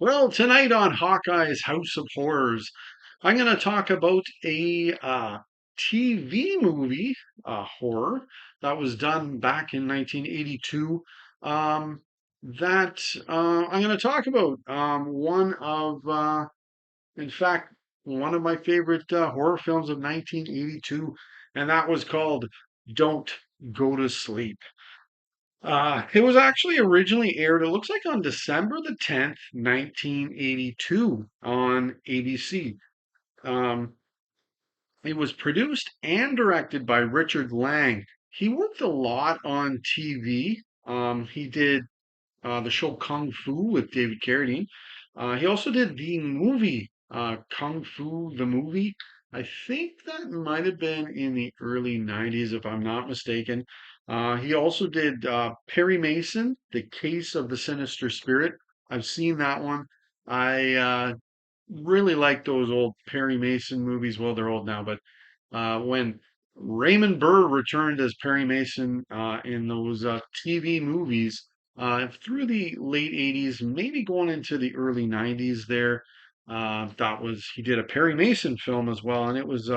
Well, tonight on Hawkeye's House of Horrors, I'm going to talk about a TV movie, horror, that was done back in 1982. Um, that I'm going to talk about. In fact, one of my favorite horror films of 1982, and that was called Don't Go to Sleep. It was actually originally aired, it looks like on December the 10th, 1982 on ABC. Um, it was produced and directed by Richard Lang. He worked a lot on TV. He did the show Kung Fu with David Carradine. He also did the movie Kung Fu, the movie. I think that might have been in the early 90s, if I'm not mistaken. He also did Perry Mason, The Case of the Sinister Spirit. I've seen that one. I really like those old Perry Mason movies. Well, they're old now, but when Raymond Burr returned as Perry Mason in those TV movies through the late 80s, maybe going into the early 90s there. That was, he did a Perry Mason film as well, and it was,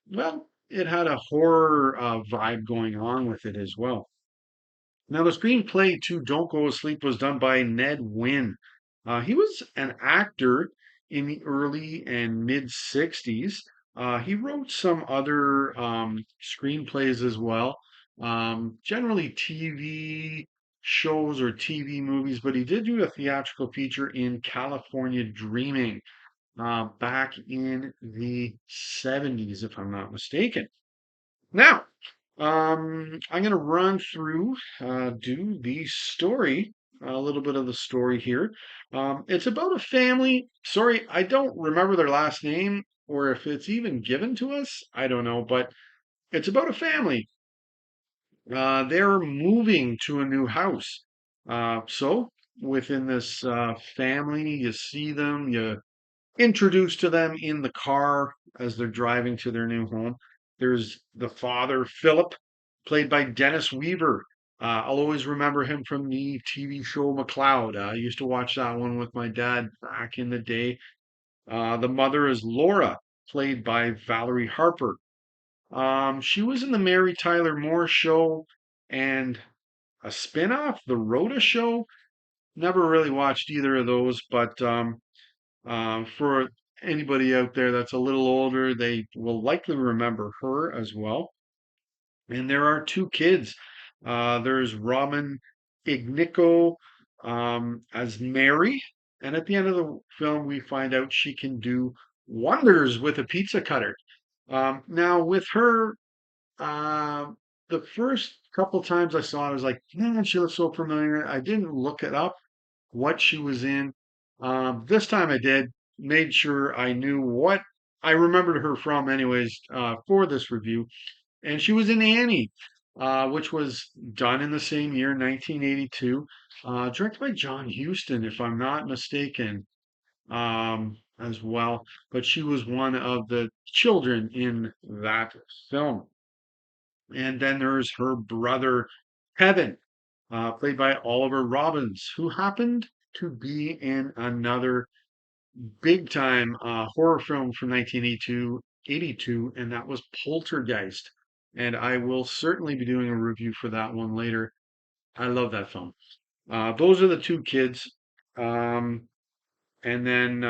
well, it had a horror vibe going on with it as well. Now, the screenplay to Don't Go to Sleep was done by Ned Wynn. He was an actor in the early and mid 60s. He wrote some other screenplays as well, generally TV shows or TV movies, but he did do a theatrical feature in California Dreaming back in the 70s, if I'm not mistaken. Now, I'm going to run through, do the story, a little bit of the story here. It's about a family. Sorry, I don't remember their last name or if it's even given to us. I don't know, but it's about a family. They're moving to a new house. So within this family, you see them, you introduced to them in the car as they're driving to their new home. There's the father, Philip, played by Dennis Weaver. I'll always remember him from the TV show McCloud. I used to watch that one with my dad back in the day. The mother is Laura, played by Valerie Harper. She was in the Mary Tyler Moore Show and a spin-off, The Rhoda Show. Never really watched either of those, but for anybody out there that's a little older, they will likely remember her as well. And there are two kids. There's Robin Ignico as Mary, and at the end of the film, we find out she can do wonders with a pizza cutter. Now, with her, uh, the first couple times I saw it, I was like, man, she looks so familiar. I didn't look it up what she was in. This time I did, made sure I knew what I remembered her from, anyways, for this review. And she was in Annie, which was done in the same year, 1982, directed by John Huston, if I'm not mistaken, as well. But she was one of the children in that film. And then there's her brother, Kevin, played by Oliver Robbins, who happened to be in another big time horror film from 1982, and that was Poltergeist. And I will certainly be doing a review for that one later. I love that film. Those are the two kids. Um, and then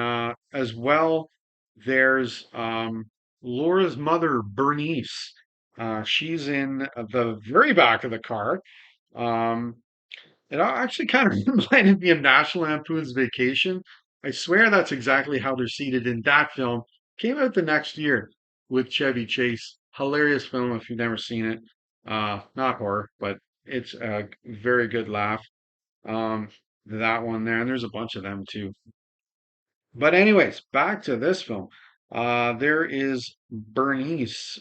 as well, there's Laura's mother, Bernice. She's in the very back of the car. Um, it actually kind of reminded me of National Lampoon's Vacation. I swear that's exactly how they're seated in that film. Came out the next year with Chevy Chase. Hilarious film if you've never seen it. Not horror, but it's a very good laugh. Um, that one there, and there's a bunch of them too. But anyways, back to this film. There is Bernice,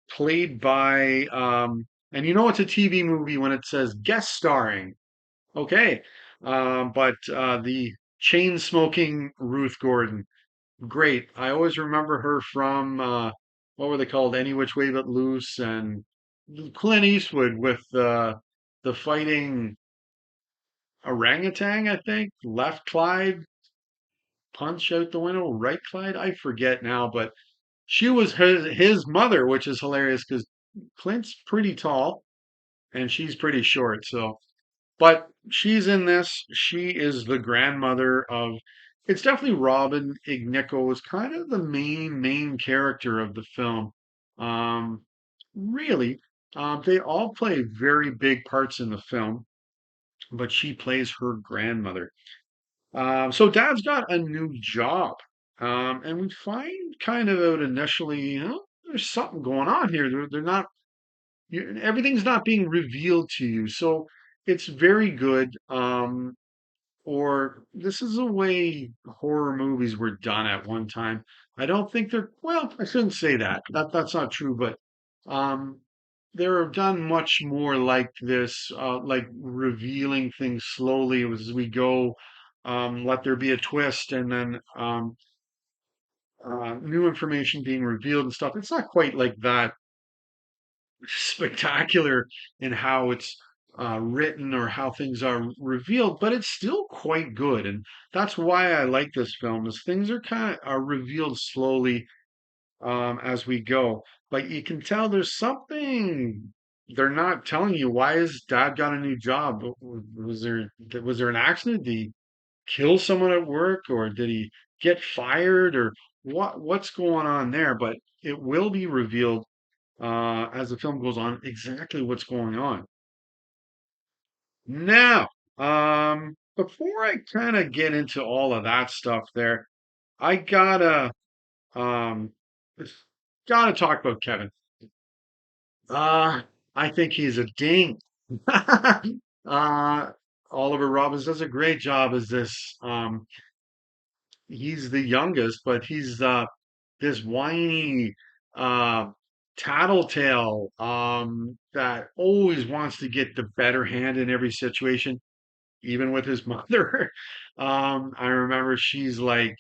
played by, and you know it's a TV movie when it says guest starring. Okay. But the chain smoking Ruth Gordon, great. I always remember her from what were they called? Any Which Way But Loose and Clint Eastwood with the fighting. orangutan, I think. Left Clyde, punch out the window, right Clyde. I forget now, but she was his mother, which is hilarious because Clint's pretty tall and she's pretty short. So, but she's in this. She is the grandmother of. It's definitely Robin Ignico is kind of the main character of the film. Um, really, they all play very big parts in the film, but she plays her grandmother. So Dad's got a new job, and we find kind of out initially, there's something going on here. They're not everything's not being revealed to you. So it's very good. Or this is the way horror movies were done at one time. I don't think they're, well, I shouldn't say that. That's not true, but um, they're done much more like this, like revealing things slowly as we go. Let there be a twist and then new information being revealed and stuff. It's not quite like that spectacular in how it's written or how things are revealed, but it's still quite good, and that's why I like this film. Is things are kind of are revealed slowly as we go, but you can tell there's something they're not telling you. Why has Dad got a new job? Was there an accident? Did he kill someone at work, or did he get fired, or what's going on there? But it will be revealed as the film goes on exactly what's going on. Now, before I kind of get into all of that stuff there, I um gotta talk about Kevin. Uh I think he's a ding. uh Oliver Robbins does a great job as this. He's the youngest, but he's this whiny uh tattletale that always wants to get the better hand in every situation, even with his mother. I remember she's like,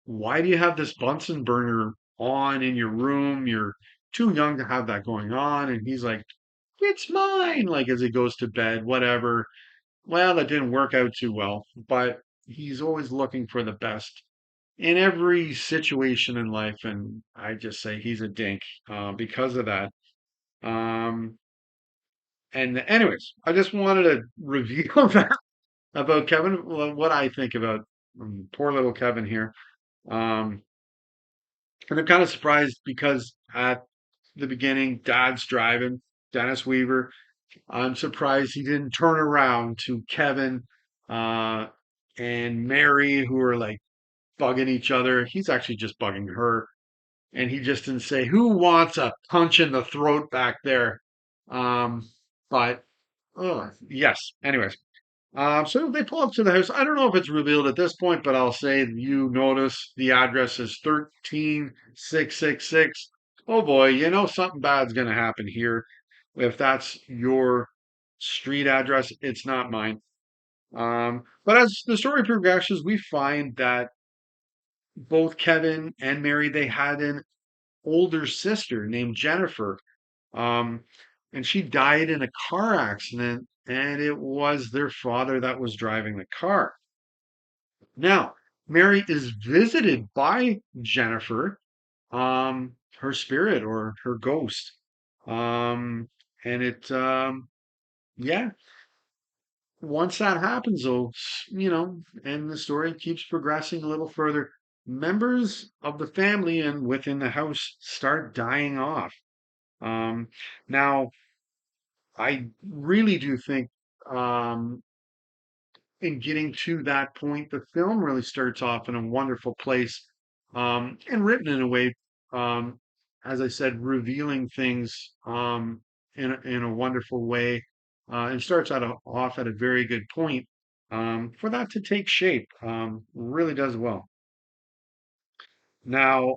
why do you have this Bunsen burner on in your room? You're too young to have that going on. And he's like, it's mine, like as he goes to bed, whatever. Well, that didn't work out too well, but he's always looking for the best in every situation in life, and I just say he's a dink because of that. Um, and anyways, I just wanted to reveal that about Kevin, what I think about poor little Kevin here. Um, and I'm kind of surprised because at the beginning, Dad's driving, Dennis Weaver. I'm surprised he didn't turn around to Kevin uh, and Mary, who are like bugging each other. He's actually just bugging her, and he just didn't say, "Who wants a punch in the throat back there?" Um, but yes. Anyways, so they pull up to the house. I don't know if it's revealed at this point, but I'll say you notice the address is 13666. Oh boy, you know something bad's gonna happen here. If that's your street address, it's not mine. But as the story progresses, we find that both Kevin and Mary, they had an older sister named Jennifer. Um, and she died in a car accident, and it was their father that was driving the car. Now, Mary is visited by Jennifer, her spirit or her ghost. Um, and yeah, once that happens, though, and the story keeps progressing a little further, members of the family and within the house start dying off. Um, Now, I really do think in getting to that point, the film really starts off in a wonderful place and written in a way, um, as I said, revealing things in a wonderful way and starts off at a very good point for that to take shape. Really does well. Now,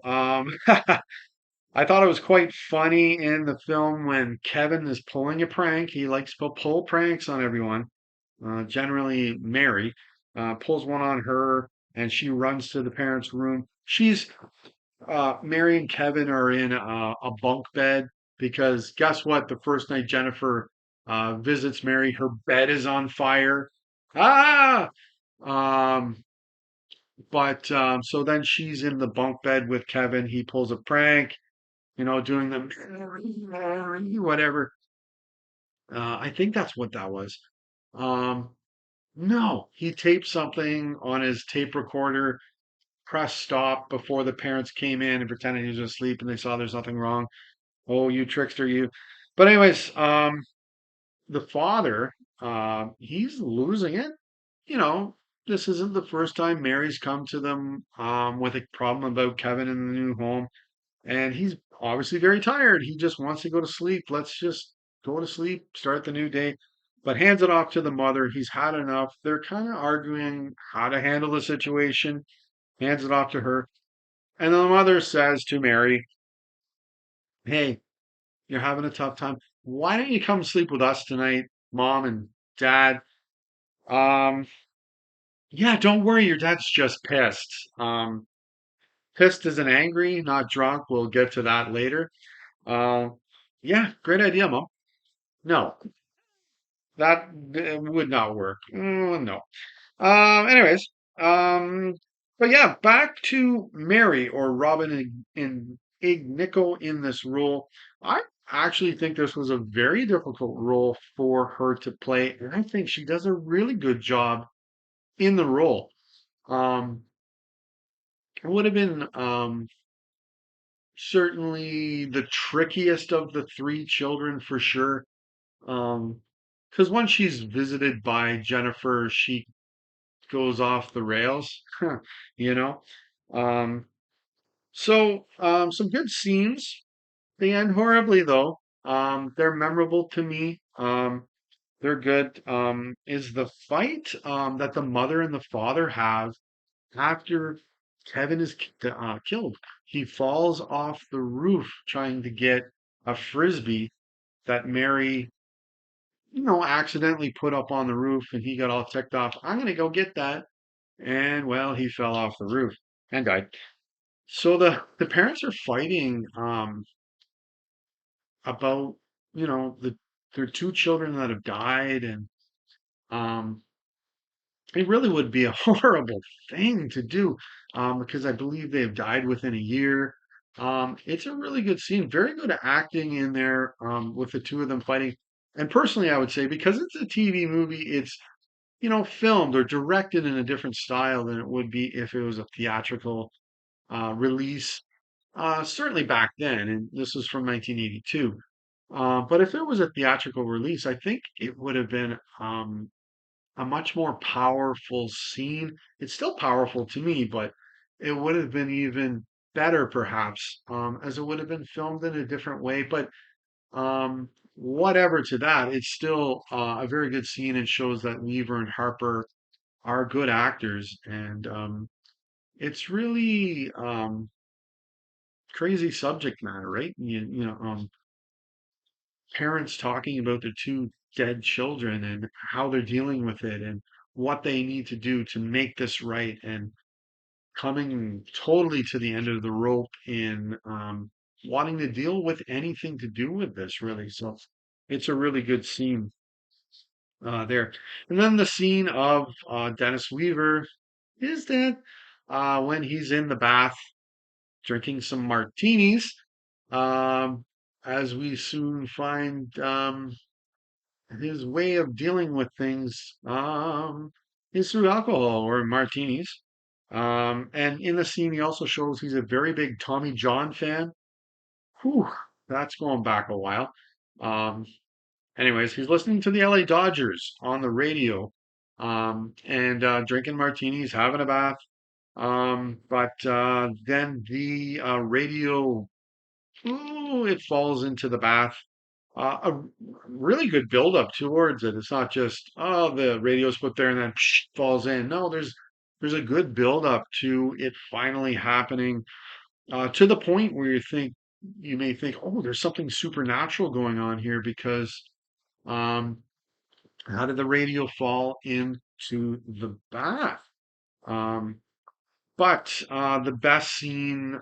I thought it was quite funny in the film when Kevin is pulling a prank. He likes to pull pranks on everyone, generally Mary, pulls one on her and she runs to the parents' room. Mary and Kevin are in a bunk bed because guess what? The first night Jennifer visits Mary, her bed is on fire. Ah, um, but so then she's in the bunk bed with Kevin. He pulls a prank, doing the whatever. I think that's what that was. Um, no, he taped something on his tape recorder, pressed stop before the parents came in and pretended he was asleep, and they saw there's nothing wrong. Oh, you trickster, you. But anyways, the father, he's losing it. You know, this isn't the first time Mary's come to them with a problem about Kevin in the new home, and he's obviously very tired. He just wants to go to sleep. Let's just go to sleep, start the new day. But hands it off to the mother. He's had enough. They're kind of arguing how to handle the situation. Hands it off to her. And the mother says to Mary, "Hey, you're having a tough time. Why don't you come sleep with us tonight, mom and dad? Um, yeah, don't worry, your dad's just pissed. Pissed isn't angry, not drunk. We'll get to that later. Uh, yeah, great idea, mom. No, that would not work. No. Anyways, um, but yeah, back to Mary or Robin in Ignico in this role. I actually think this was a very difficult role for her to play, and I think she does a really good job in the role. Um, it would have been certainly the trickiest of the three children for sure. Because once she's visited by Jennifer, she goes off the rails, you know. Um, some good scenes. They end horribly though. They're memorable to me. They're good. Is the fight that the mother and the father have after Kevin is killed? He falls off the roof trying to get a frisbee that Mary, accidentally put up on the roof, and he got all ticked off. I'm gonna go get that. And well, he fell off the roof and died. So the parents are fighting about the their two children that have died, and um it really would be a horrible thing to do because I believe they have died within a year. It's a really good scene, very good acting in there with the two of them fighting. And personally, I would say because it's a TV movie, it's filmed or directed in a different style than it would be if it was a theatrical release. Certainly back then, and this was from 1982. But if it was a theatrical release, I think it would have been a much more powerful scene. It's still powerful to me, but it would have been even better, perhaps, as it would have been filmed in a different way. But whatever to that, it's still a very good scene and shows that Weaver and Harper are good actors, and it's really crazy subject matter, right? Parents talking about their two dead children and how they're dealing with it and what they need to do to make this right and coming totally to the end of the rope in wanting to deal with anything to do with this, really. So it's a really good scene there. And then the scene of Dennis Weaver is that when he's in the bath drinking some martinis, um, as we soon find his way of dealing with things is through alcohol or martinis. And in the scene, he also shows he's a very big Tommy John fan. Whew, that's going back a while. Um, anyways, he's listening to the LA Dodgers on the radio and drinking martinis, having a bath. But then the radio, ooh, it falls into the bath. A really good build up towards it. It's not just the radio's put there and then falls in. No, there's a good build up to it finally happening to the point where you may think, oh, there's something supernatural going on here because um, how did the radio fall into the bath? Um, but the best scene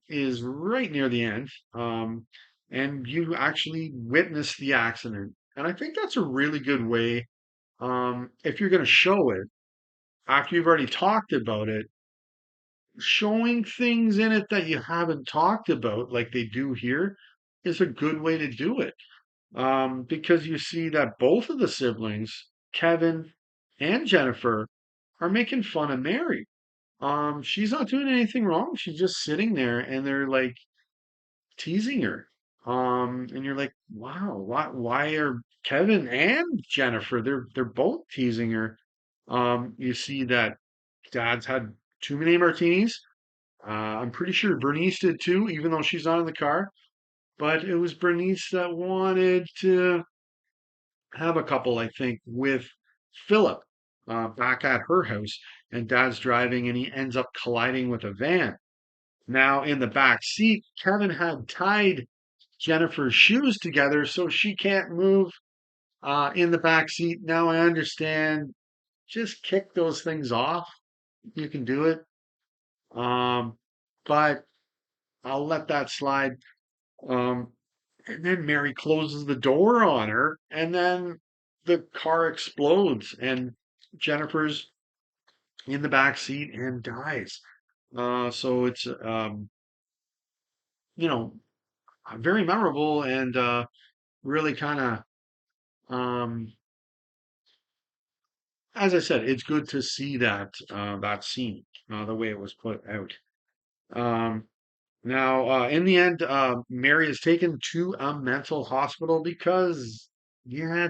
is right near the end, and you actually witness the accident. And I think that's a really good way. if you're going to show it after you've already talked about it, showing things in it that you haven't talked about, like they do here, is a good way to do it. Because you see that both of the siblings, Kevin and Jennifer, are making fun of Mary. She's not doing anything wrong. She's just sitting there and they're like teasing her. And you're like, wow, why are Kevin and Jennifer, they're both teasing her. You see that Dad's had too many martinis. I'm pretty sure Bernice did too, even though she's not in the car. But it was Bernice that wanted to have a couple, I think, with Philip back at her house. And Dad's driving and he ends up colliding with a van. Now, in the back seat, Kevin had tied Jennifer's shoes together so she can't move in the back seat. Now I understand. Just kick those things off. You can do it. Um, but I'll let that slide. Um, and then Mary closes the door on her, and then the car explodes, and Jennifer's in the back seat and dies. So it's you know very memorable and really kind of as I said, it's good to see that that scene the way it was put out. Um, Now, in the end, Mary is taken to a mental hospital because, yeah,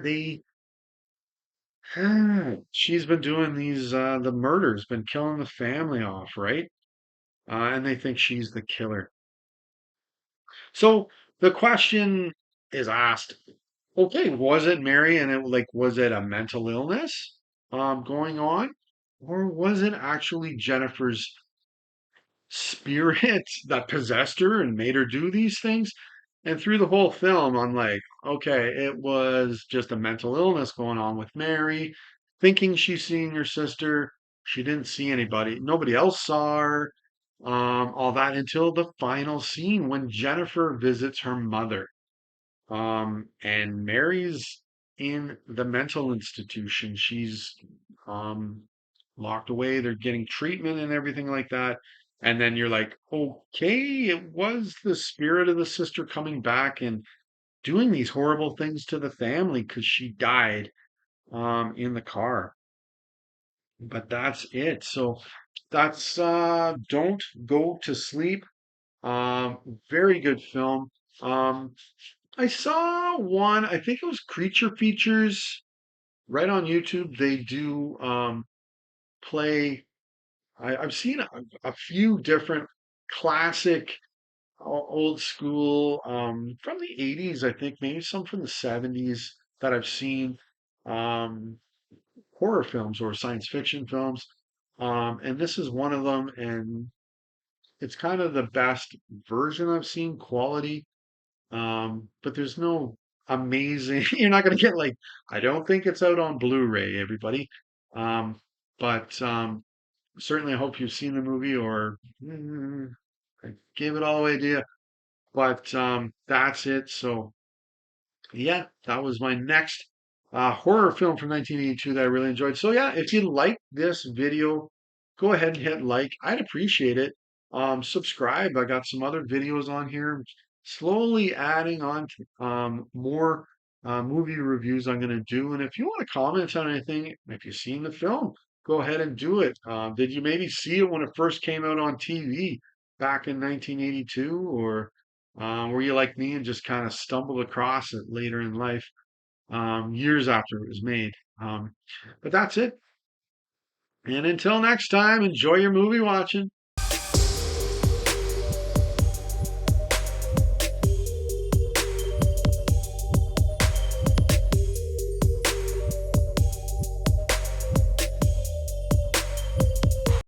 she's been doing the murders, been killing the family off, right? And they think she's the killer. So the question is asked, okay, was it Mary and was it a mental illness, going on? Or was it actually Jennifer's spirit that possessed her and made her do these things? And through the whole film, I'm like, okay, it was just a mental illness going on with Mary, thinking she's seeing her sister. She didn't see anybody. Nobody else saw her. All that until the final scene when Jennifer visits her mother. And Mary's in the mental institution. She's um, locked away. They're getting treatment and everything like that. And then you're like, okay, it was the spirit of the sister coming back and doing these horrible things to the family because she died in the car. But that's it. So that's Don't Go to Sleep. Very good film. Um, I saw one, I think it was Creature Features right on YouTube. They do play, I've seen a few different classic, old school, from the 80s, I think, maybe some from the 70s that I've seen, um, horror films or science fiction films. And this is one of them, and it's kind of the best version I've seen, quality. But there's no amazing, you're not going to get like, I don't think it's out on Blu-ray, everybody. Um, but certainly I hope you've seen the movie or I gave it all away to you. But that's it. So yeah, that was my next horror film from 1982 that I really enjoyed. So yeah, if you like this video, go ahead and hit like. I'd appreciate it. Subscribe. I got some other videos on here. Slowly adding on to, more movie reviews I'm going to do. And if you want to comment on anything, if you've seen the film, go ahead and do it. Did you maybe see it when it first came out on TV back in 1982, or were you like me and just kind of stumbled across it later in life, years after it was made? But that's it. And until next time, enjoy your movie watching.